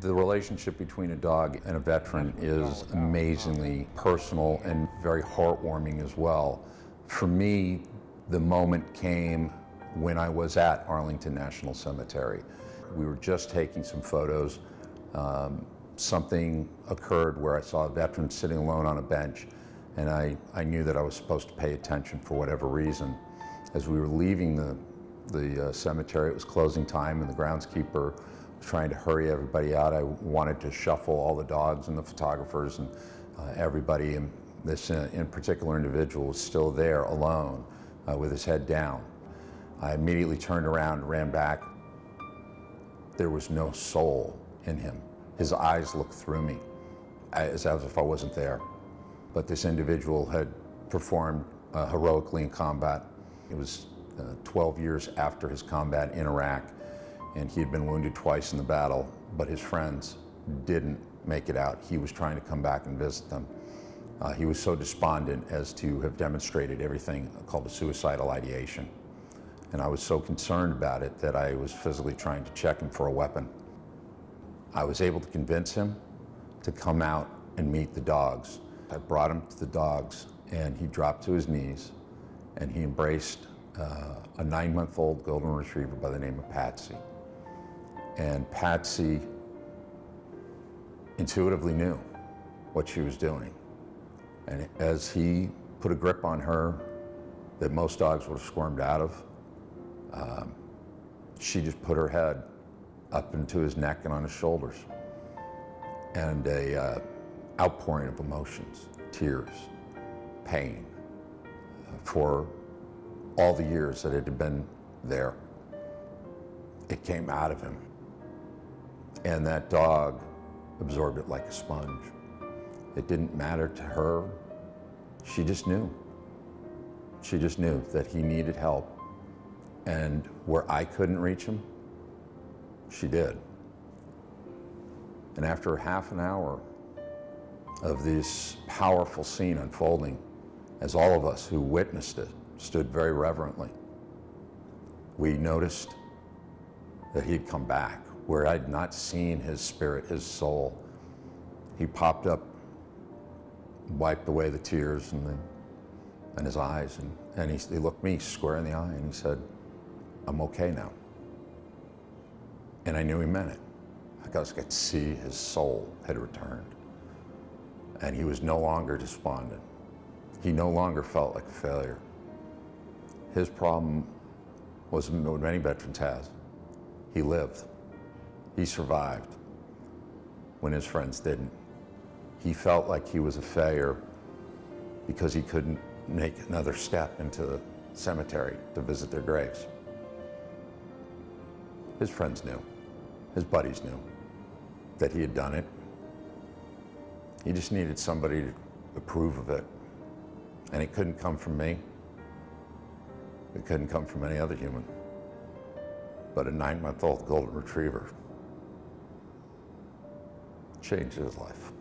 The relationship between a dog and a veteran is amazingly personal and very heartwarming as well. For me, the moment came when I was at Arlington National Cemetery. We were just taking some photos. Something occurred where I saw a veteran sitting alone on a bench, and I knew that I was supposed to pay attention for whatever reason. As we were leaving the cemetery, it was closing time, and the groundskeeper was trying to hurry everybody out. I wanted to shuffle all the dogs and the photographers and everybody, and this in particular individual was still there alone with his head down. I immediately turned around and ran back. There was no soul in him. His eyes looked through me as if I wasn't there. But this individual had performed heroically in combat. It was 12 years after his combat in Iraq, and he had been wounded twice in the battle, but his friends didn't make it out. He was trying to come back and visit them. He was so despondent as to have demonstrated everything called a suicidal ideation. And I was so concerned about it that I was physically trying to check him for a weapon. I was able to convince him to come out and meet the dogs. I brought him to the dogs, and he dropped to his knees, and he embraced a 9-month-old golden retriever by the name of Patsy. And Patsy intuitively knew what she was doing. And as he put a grip on her that most dogs would have squirmed out of, she just put her head up into his neck and on his shoulders. And a outpouring of emotions, tears, pain, for all the years that it had been there. It came out of him. And that dog absorbed it like a sponge. It didn't matter to her. She just knew. She just knew that he needed help. And where I couldn't reach him, she did. And after half an hour of this powerful scene unfolding, as all of us who witnessed it stood very reverently, we noticed that he'd come back, where I'd not seen his spirit, his soul. He popped up, wiped away the tears and his eyes, and he looked me square in the eye, and he said, "I'm okay now." And I knew he meant it, because I could see his soul had returned. And he was no longer despondent. He no longer felt like a failure. His problem was what many veterans have. He lived. He survived when his friends didn't. He felt like he was a failure because he couldn't make another step into the cemetery to visit their graves. His friends knew. His buddies knew that he had done it. He just needed somebody to approve of it. And it couldn't come from me. It couldn't come from any other human, but a 9-month-old golden retriever changed his life.